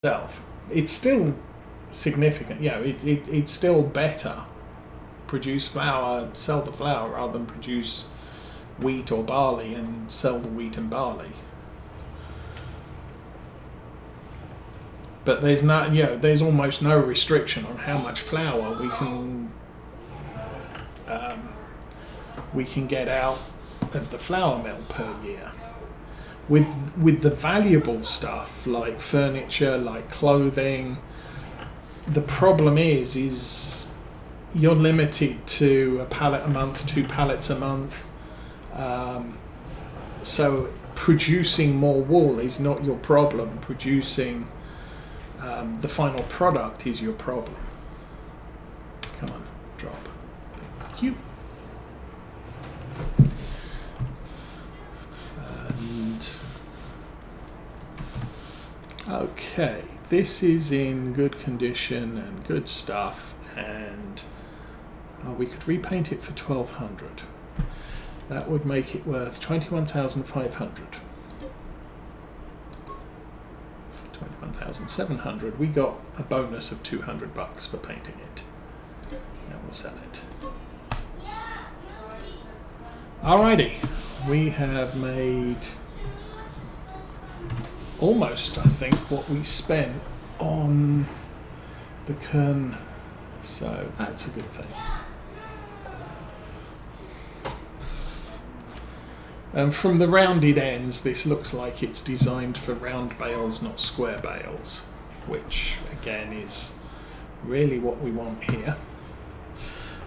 itself. It's still significant. You know, it's still better. Produce flour, sell the flour, rather than produce wheat or barley and sell the wheat and barley. But there's not, you know, there's almost no restriction on how much flour we can get out of the flour mill per year. With the valuable stuff like furniture, like clothing, the problem is you're limited to a pallet a month, 2 pallets a month. So producing more wool is not your problem. Producing the final product is your problem. Come on, drop. Thank you. And okay, this is in good condition and good stuff, and we could repaint it for 1,200. That would make it worth 21,500. 21,700. We got a bonus of $200 for painting it. Now we'll sell it. Alrighty, we have made almost, I think, what we spent on the kern, so that's a good thing. From the rounded ends, this looks like it's designed for round bales, not square bales, which again is really what we want here,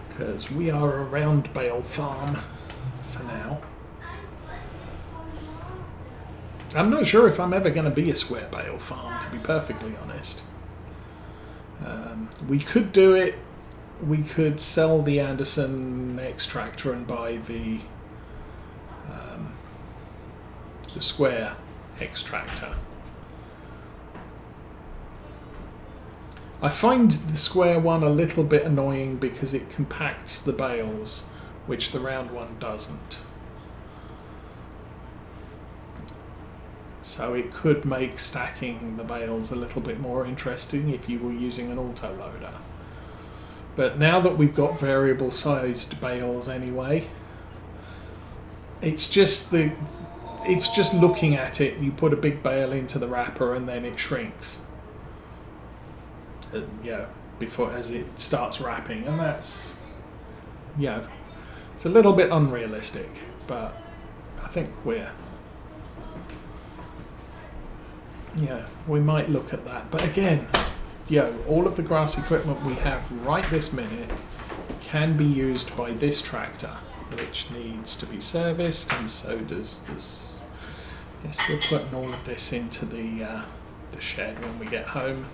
because we are a round bale farm for now. I'm not sure if I'm ever going to be a square bale farm, to be perfectly honest. We could do it. We could sell the Anderson extractor and buy the square extractor. I find the square one a little bit annoying because it compacts the bales, which the round one doesn't. So it could make stacking the bales a little bit more interesting if you were using an auto-loader. But now that we've got variable sized bales anyway, it's just looking at it. You put a big bale into the wrapper and then it shrinks. Before as it starts wrapping, and that's it's a little bit unrealistic, but I think we might look at that. But again, all of the grass equipment we have right this minute can be used by this tractor, which needs to be serviced, and so does this. Yes, we're putting all of this into the shed when we get home.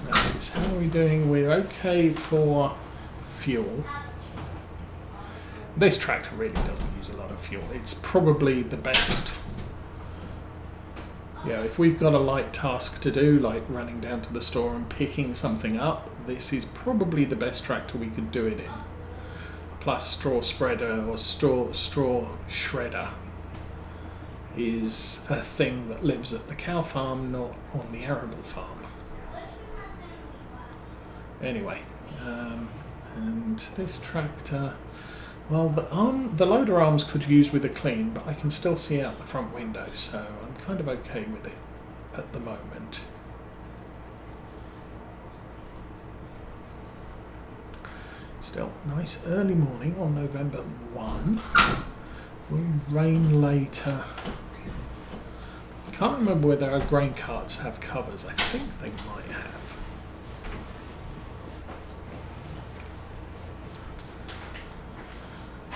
Notice, how are we doing? We're okay for fuel. This tractor really doesn't use a lot of fuel. It's probably the best. If we've got a light task to do, like running down to the store and picking something up, this is probably the best tractor we could do it in. Plus straw spreader or straw shredder is a thing that lives at the cow farm, not on the arable farm. Anyway, and this tractor, well, the loader arms could use with a clean, but I can still see out the front window, so I'm kind of okay with it at the moment. Still, nice early morning on November 1. Will rain later. I can't remember whether our grain carts have covers. I think they might have.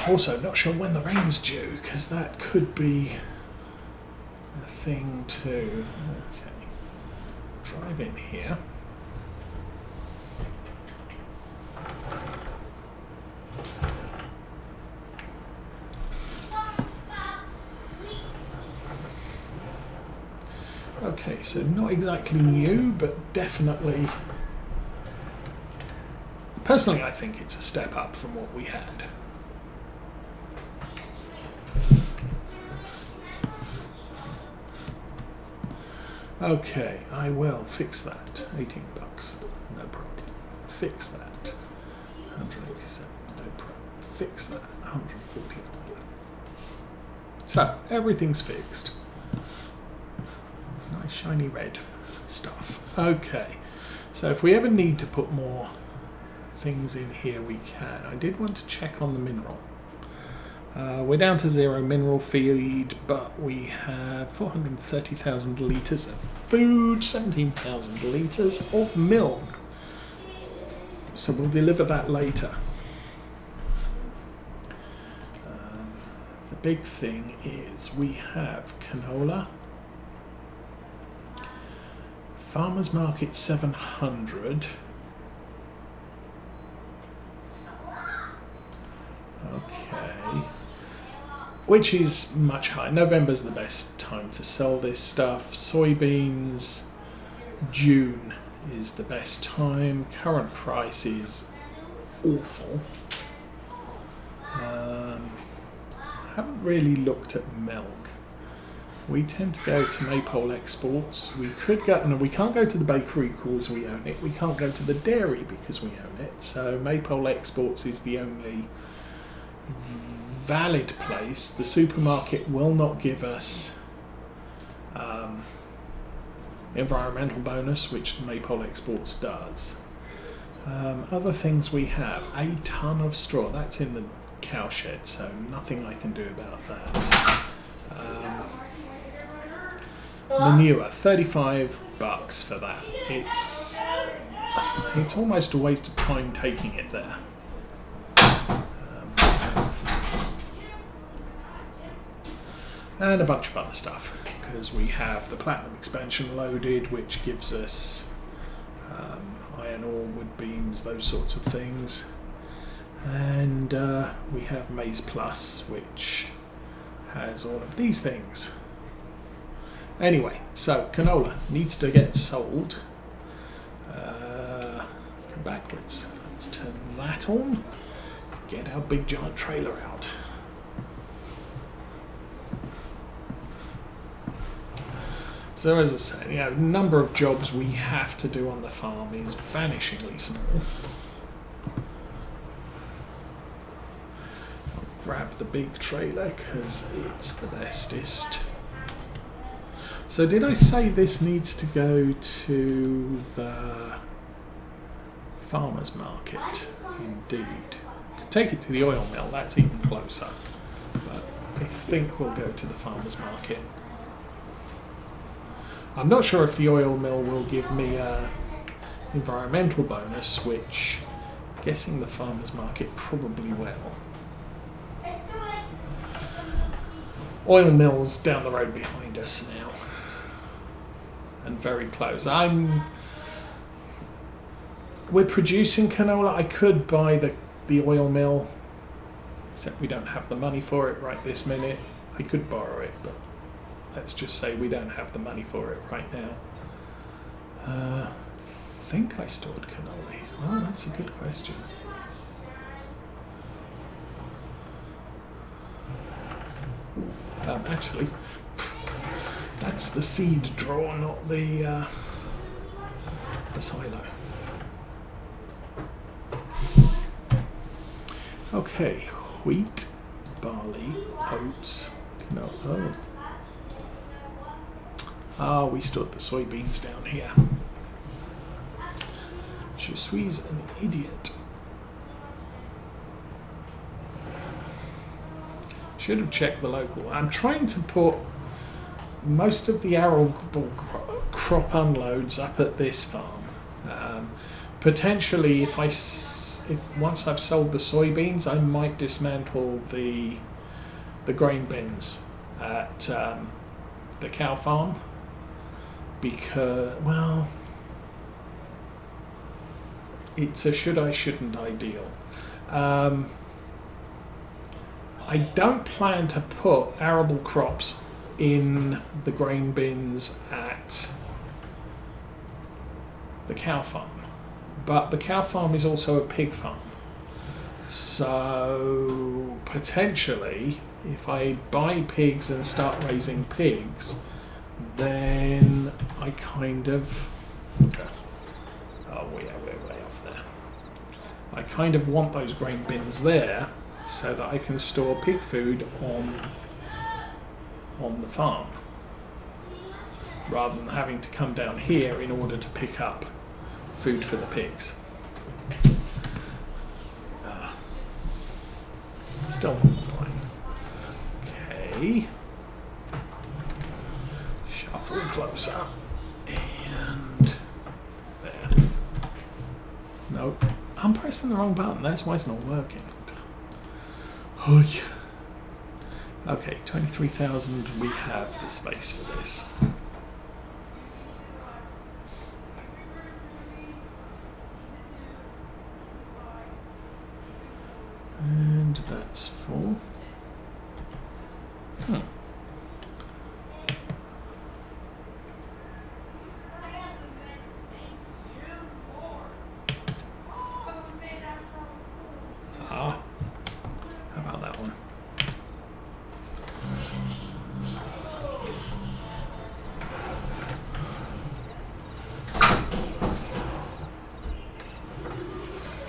Also, not sure when the rain's due, because that could be a thing too. Okay, drive in here. Okay, so not exactly new, but definitely, personally I think it's a step up from what we had. Okay, I will fix that. 18 bucks, no problem. Fix that. 187, no problem. Fix that. 149. So everything's fixed. Nice shiny red stuff. Okay, so if we ever need to put more things in here, we can. I did want to check on the mineral. We're down to 0 mineral feed, but we have 430,000 litres of food, 17,000 litres of milk. So we'll deliver that later. The big thing is we have canola. Farmers Market 700. Okay. Which is much higher. November's the best time to sell this stuff. Soybeans, June is the best time. Current price is awful. Haven't really looked at milk. We tend to go to Maypole exports. We could go, no, we can't go to the bakery because we own it. We can't go to the dairy because we own it. So Maypole exports is the only valid place. The supermarket will not give us environmental bonus, which Maypole exports does. Other things we have, a ton of straw. That's in the cow shed, so nothing I can do about that. Manure, 35 bucks for that. It's almost a waste of time taking it there. And a bunch of other stuff, because we have the platinum expansion loaded, which gives us iron ore, wood beams, those sorts of things. And we have Maize Plus, which has all of these things. Anyway, so canola needs to get sold. Let's go backwards. Let's turn that on. Get our big giant trailer out. So as I say, the number of jobs we have to do on the farm is vanishingly small. I'll grab the big trailer because it's the bestest. So did I say this needs to go to the farmer's market? Indeed. Could take it to the oil mill, that's even closer. But I think we'll go to the farmer's market. I'm not sure if the oil mill will give me an environmental bonus, which I'm guessing the farmer's market probably will. Oil mill's down the road behind us now. And very close. We're producing canola. I could buy the oil mill, except we don't have the money for it right this minute. I could borrow it, but let's just say we don't have the money for it right now. I think I stored canola. Well, that's a good question. Actually, that's the seed drawer, not the silo. Okay, wheat, barley, oats, canola. We stored the soybeans down here. Je suis an idiot. Should have checked the local. I'm trying to put most of the arable crop unloads up at this farm. Potentially, if once I've sold the soybeans, I might dismantle the grain bins at the cow farm. Because, well, it's a should I, shouldn't I deal. I don't plan to put arable crops in the grain bins at the cow farm. But the cow farm is also a pig farm. So, potentially, if I buy pigs and start raising pigs, then I kind of, oh yeah, we're way off there. I kind of want those grain bins there so that I can store pig food on the farm, rather than having to come down here in order to pick up food for the pigs. Still multiplying. Okay. Shuffle closer. And there. Nope. I'm pressing the wrong button. That's why it's not working. Oh yeah. Okay, 23,000. We have the space for this. And that's full. How about that one?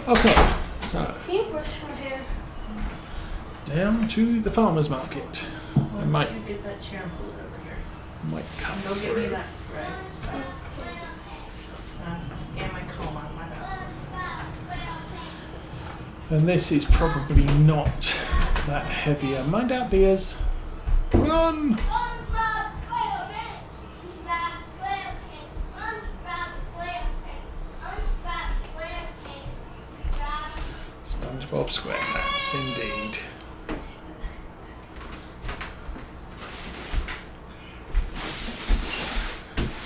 Okay, so Can you brush my hair? down to the farmer's market. I might You get that chair and pull it over here. cut And go get me through. that spread. And my comb out my mouth. And this is probably not that heavier. Mind out, dears. Run! SpongeBob SquarePants, indeed.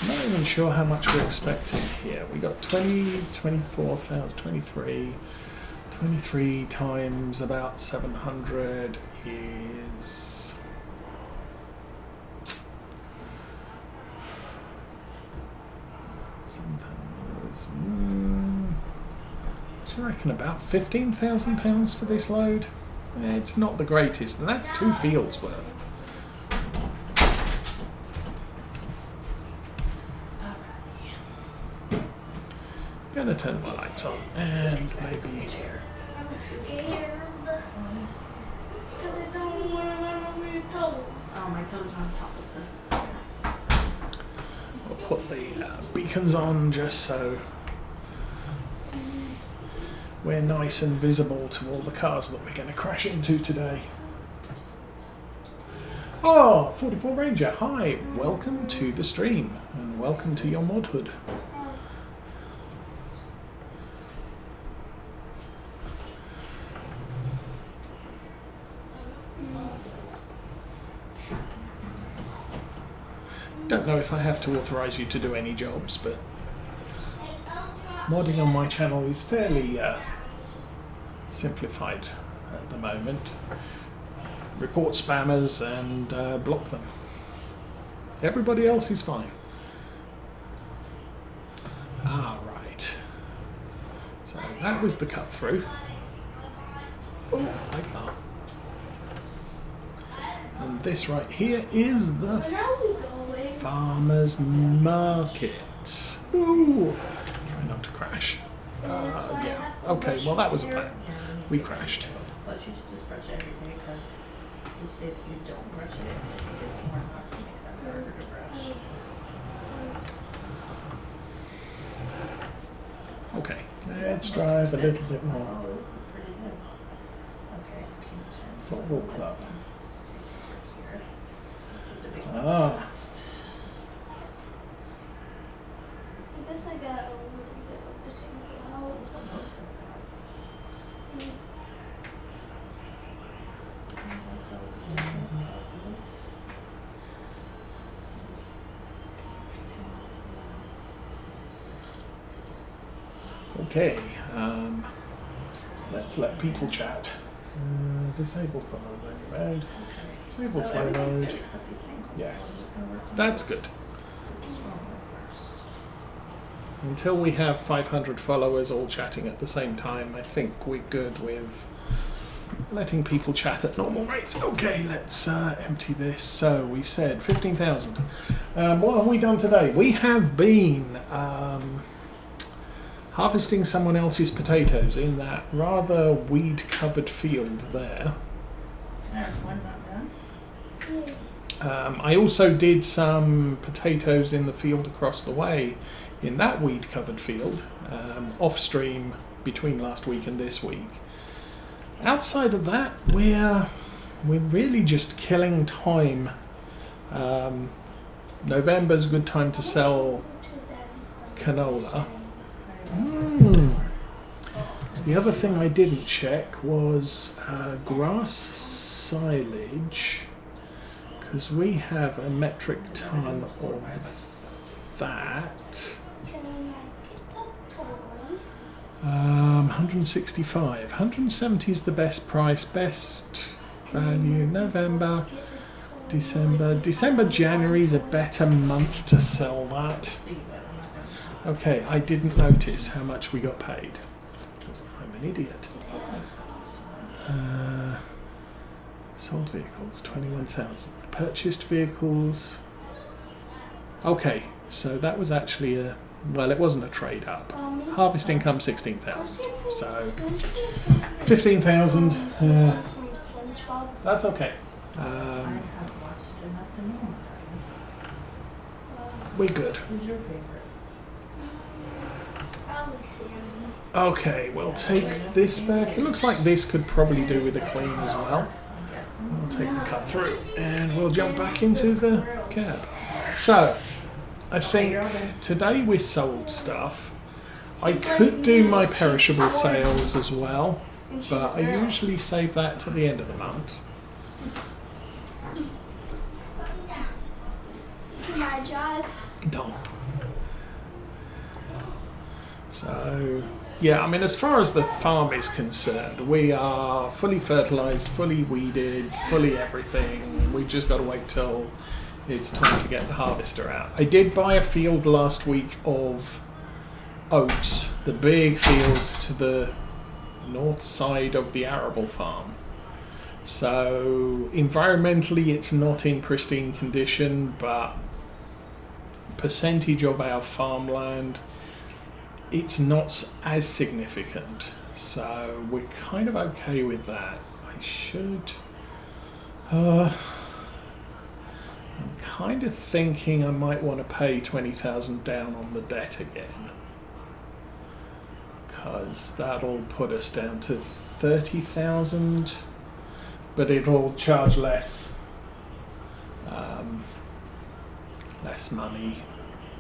I'm not even sure how much we're expecting here. We got 24,000, 23 times about 700 is... sometimes... do you reckon about £15,000 for this load? It's not the greatest, and that's 2 fields worth. Gonna turn my lights on and maybe I'm scared. Because I don't want to run over your toes. Oh, my toes are on top of I'll put the beacons on just so we're nice and visible to all the cars that we're going to crash into today. Oh, 44 Ranger, hi, welcome to the stream and welcome to your mod hood. Don't know if I have to authorize you to do any jobs, but modding on my channel is fairly simplified at the moment. Report spammers and block them. Everybody else is fine. Ah, right. So that was the cut through. Oh, like that. And this right here is the Where are we going? farmer's market. Ooh, try not to crash. Yeah. Okay. Well, that was a fact. We crashed. But you should just brush it every day because each day that you don't brush it, it gets more knots and makes that harder to brush. Okay. Let's drive a little bit more. Oh, this is pretty good. Okay, it's Kingston. Football club. Here. Do the big Ah. blast. I guess I got a little bit of the tingle out. Most of that. That's all good. That's all good. Okay. Let's let people chat. Disable phone mode. Disable So slow everything's mode. good except these singles. Yes. So I'm just gonna work on That's those. good. Put this one on first. Until we have 500 followers all chatting at the same time, I think we're good with letting people chat at normal rates. Okay, let's empty this. So we said 15,000. What have we done today? We have been harvesting someone else's potatoes in that rather weed-covered field there. There's one not done. I also did some potatoes in the field across the way in that weed-covered field, off-stream between last week and this week. Outside of that, we're really just killing time. November's a good time to sell canola. So the other thing I didn't check was grass silage, because we have a metric ton of that. 165. 170 is the best price, best value. November, December, January is a better month to sell that. Okay, I didn't notice how much we got paid, because I'm an idiot. Sold vehicles, 21,000. Purchased vehicles. Okay, so that was actually a, well, it wasn't a trade up. Harvest income 16,000. So 15,000. That's okay. We're good. Who's your favorite? Okay, we'll take this back. It looks like this could probably do with a clean as well. We'll take the cut through and we'll jump back into the cab. So, I think today we sold stuff. I could do my perishable sales as well, but I usually save that to the end of the month. Can I drive? No. So, yeah, I mean, as far as the farm is concerned, we are fully fertilised, fully weeded, fully everything. We've just got to wait till it's time to get the harvester out. I did buy a field last week of oats, the big fields to the north side of the arable farm. So, environmentally, it's not in pristine condition, but percentage of our farmland, it's not as significant, so we're kind of okay with that. I should I'm kind of thinking I might want to pay 20,000 down on the debt again, because that'll put us down to 30,000, but it'll charge less money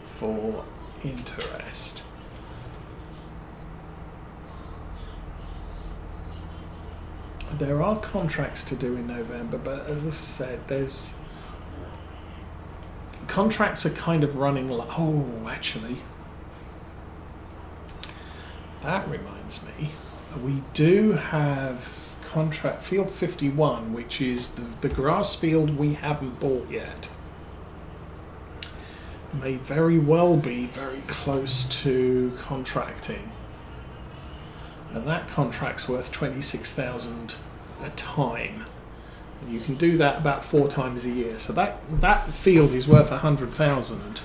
for interest. There are contracts to do in November, but as I've said, there's contracts are kind of running low. Oh, actually, that reminds me, we do have contract field 51, which is the grass field we haven't bought yet. May very well be very close to contracting. And that contract's worth 26,000 a time. And you can do that about 4 times a year. So that field is worth 100,000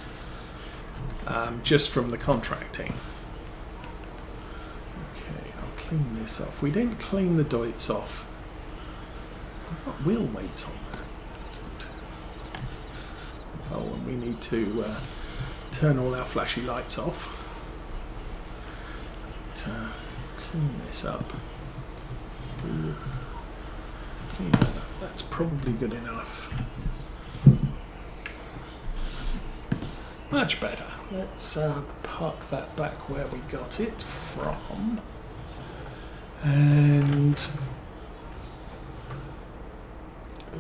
just from the contracting. Okay, I'll clean this off. We didn't clean the doits off. I've got wheel weights on there. That's good. Oh, and we need to turn all our flashy lights off. Clean this up. Clean that up. That's probably good enough. Much better. Let's park that back where we got it from. And a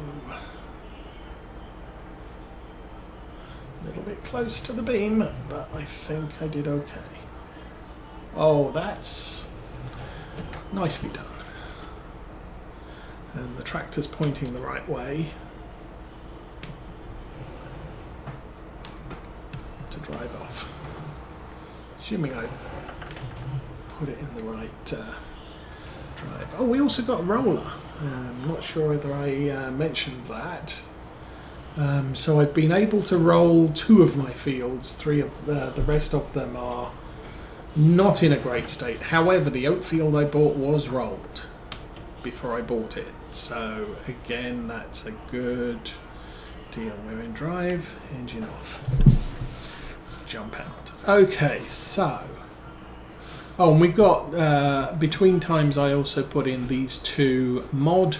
little bit close to the beam, but I think I did okay. Oh, that's nicely done. And the tractor's pointing the right way to drive off. Assuming I put it in the right drive. Oh, we also got a roller. I'm not sure whether I mentioned that. So I've been able to roll 2 of my fields. 3 of the rest of them are not in a great state. However, the oat field I bought was rolled before I bought it. So again, that's a good deal. We're in drive, engine off. Let's jump out. Okay, so. Oh, and we've got, between times I also put in these 2 mod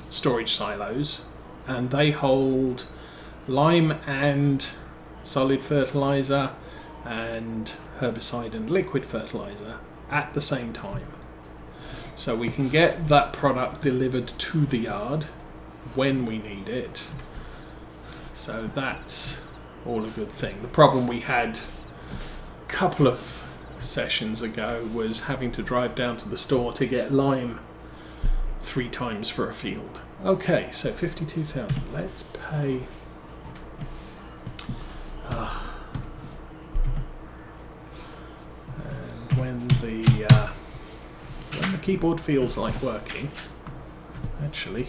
storage silos, and they hold lime and solid fertilizer and herbicide and liquid fertilizer at the same time. So we can get that product delivered to the yard when we need it. So that's all a good thing. The problem we had a couple of sessions ago was having to drive down to the store to get lime 3 times for a field. Okay, so 52,000. Let's pay. And when the keyboard feels like working, actually,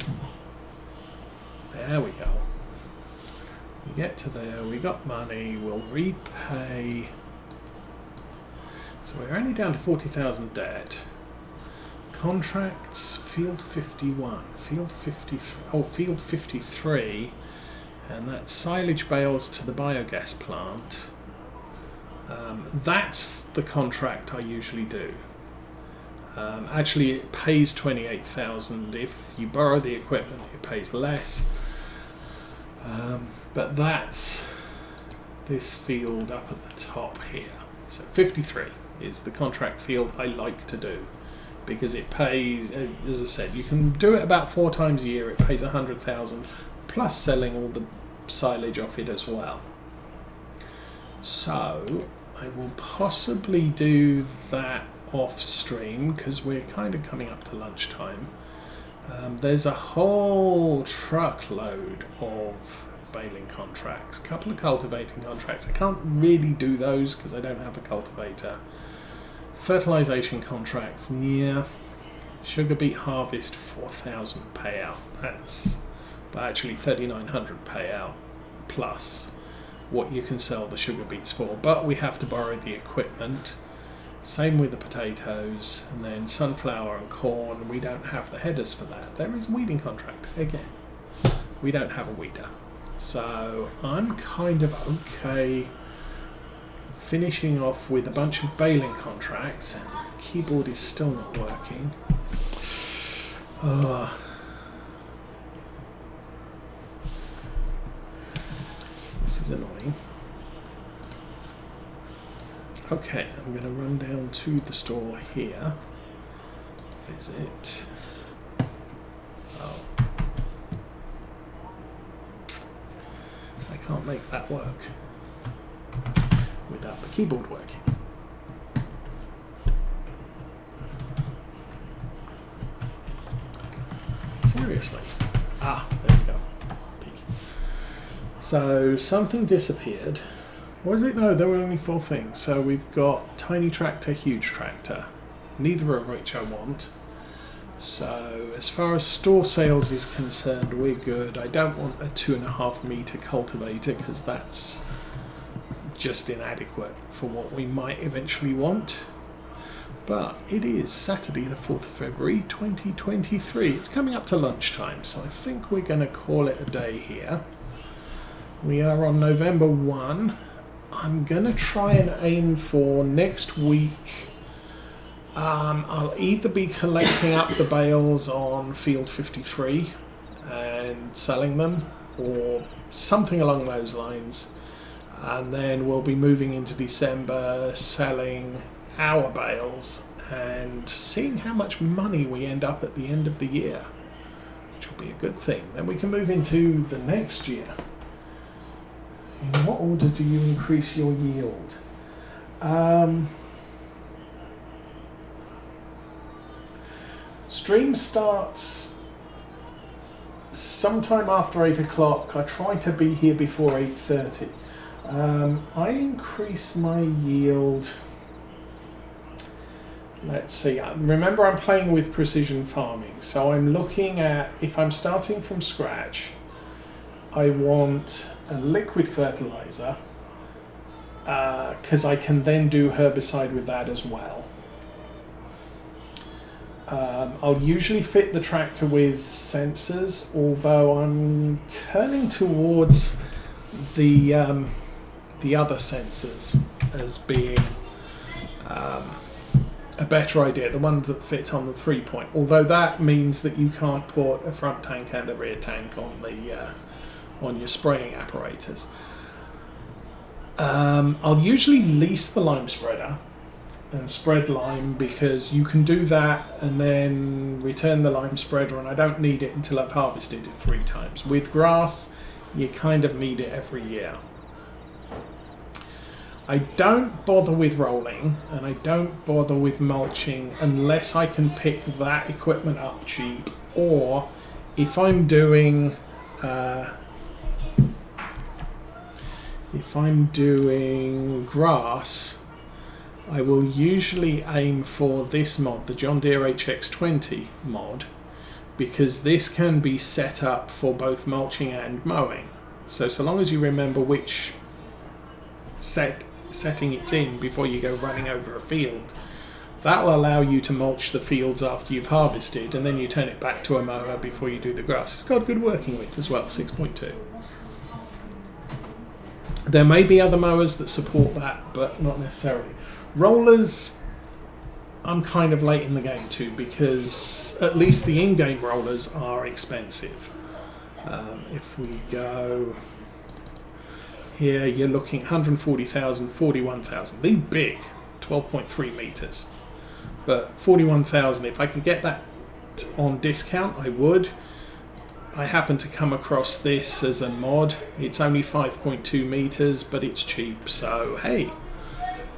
there we go. We get to there. We got money. We'll repay. So we're only down to 40,000 debt. Contracts, field 51, field 53, oh, field 53, and that's silage bales to the biogas plant. That's the contract I usually do. Actually, it pays 28,000. If you borrow the equipment, it pays less. But that's this field up at the top here. So 53 is the contract field I like to do, because it pays, as I said, you can do it about 4 times a year. It pays 100,000 plus selling all the silage off it as well. So I will possibly do that off stream because we're kind of coming up to lunchtime. There's a whole truckload of baling contracts, a couple of cultivating contracts. I can't really do those because I don't have a cultivator. Fertilization contracts, yeah. Sugar beet harvest, 4,000 payout. That's actually 3,900 payout plus what you can sell the sugar beets for. But we have to borrow the equipment. Same with the potatoes, and then sunflower and corn. We don't have the headers for that. There is a weeding contract again. We don't have a weeder, so I'm kind of okay. Finishing off with a bunch of baling contracts. Keyboard is still not working. This is annoying. Okay, I'm going to run down to the store here. Visit. Oh. I can't make that work without the keyboard working. Seriously. Ah, there we go. P. So something disappeared. Was it? No, there were only 4 things. So we've got tiny tractor, huge tractor, neither of which I want. So as far as store sales is concerned, we're good. I don't want a 2.5 meter cultivator because that's just inadequate for what we might eventually want. But it is Saturday the 4th of February 2023. It's coming up to lunchtime, so I think we're going to call it a day here. We are on November 1. I'm going to try and aim for next week. I'll either be collecting up the bales on field 53 and selling them, or something along those lines. And then we'll be moving into December, selling our bales and seeing how much money we end up at the end of the year, which will be a good thing. Then we can move into the next year. In what order do you increase your yield? Stream starts sometime after 8 o'clock. I try to be here before 8:30. I increase my yield. Let's see. Remember, I'm playing with precision farming, so I'm looking at, if I'm starting from scratch, I want a liquid fertilizer because I can then do herbicide with that as well. I'll usually fit the tractor with sensors, although I'm turning towards the other sensors as being a better idea, the ones that fit on the 3-point. Although that means that you can't put a front tank and a rear tank on your spraying apparatus. I'll usually lease the lime spreader and spread lime because you can do that and then return the lime spreader, and I don't need it until I've harvested it 3 times. With grass, you kind of need it every year. I don't bother with rolling and I don't bother with mulching unless I can pick that equipment up cheap, or if I'm doing grass, I will usually aim for this mod, the John Deere HX20 mod, because this can be set up for both mulching and mowing. So long as you remember which setting it's in before you go running over a field, that will allow you to mulch the fields after you've harvested, and then you turn it back to a mower before you do the grass. It's got good working width as well, 6.2. There may be other mowers that support that, but not necessarily. Rollers, I'm kind of late in the game too, because at least the in-game rollers are expensive. If we go here, you're looking 140,000, 41,000. They're big, 12.3 meters. But 41,000, if I could get that on discount, I would. I happen to come across this as a mod. It's only 5.2 meters, but it's cheap. So, hey,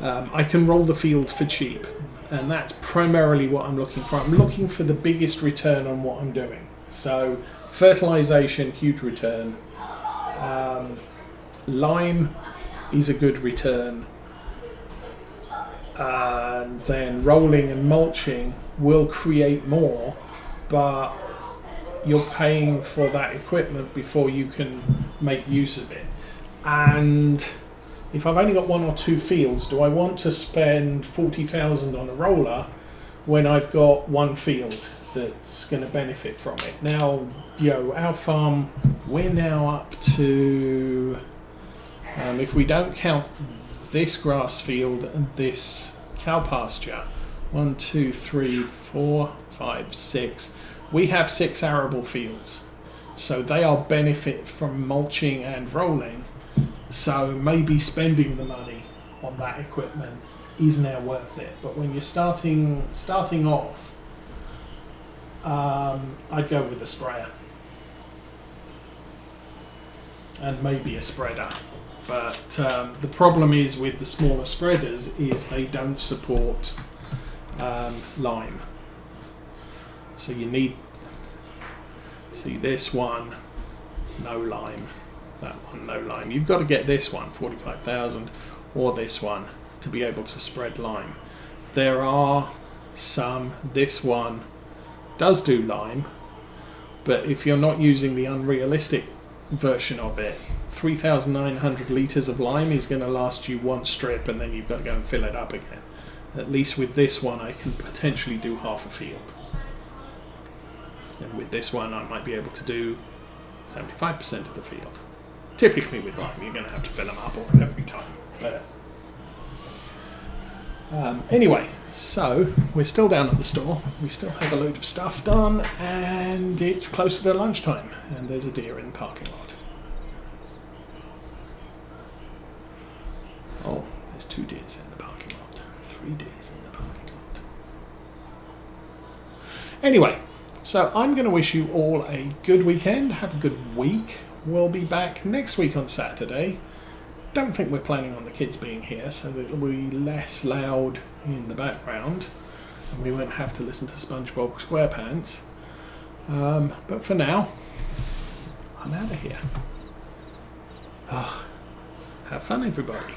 I can roll the field for cheap. And that's primarily what I'm looking for. I'm looking for the biggest return on what I'm doing. So, fertilization, huge return. Lime is a good return. Then rolling and mulching will create more, but you're paying for that equipment before you can make use of it. And if I've only got 1 or 2 fields, do I want to spend 40,000 on a roller when I've got 1 field that's going to benefit from it? Now, our farm, we're now up to, if we don't count this grass field and this cow pasture, 1, 2, 3, 4, 5, 6. We have 6 arable fields, so they are benefit from mulching and rolling. So maybe spending the money on that equipment is now worth it. But when you're starting off, I'd go with a sprayer and maybe a spreader. But the problem is with the smaller spreaders is they don't support lime. So you need, see this one, no lime, that one, no lime. You've got to get this one, 45,000, or this one to be able to spread lime. There are some, this one does do lime, but if you're not using the unrealistic version of it, 3,900 litres of lime is going to last you 1 strip, and then you've got to go and fill it up again. At least with this one I can potentially do half a field. And with this one I might be able to do 75% of the field. Typically with lime you're going to have to fill them up every time. But anyway, so we're still down at the store. We still have a load of stuff done, and it's closer to lunchtime, and there's a deer in the parking lot. Oh, there's 2 deers in the parking lot. 3 deers in the parking lot. Anyway, so I'm going to wish you all a good weekend. Have a good week. We'll be back next week on Saturday. Don't think we're planning on the kids being here, so it'll be less loud in the background, and we won't have to listen to SpongeBob SquarePants. But for now, I'm out of here. Have fun, everybody.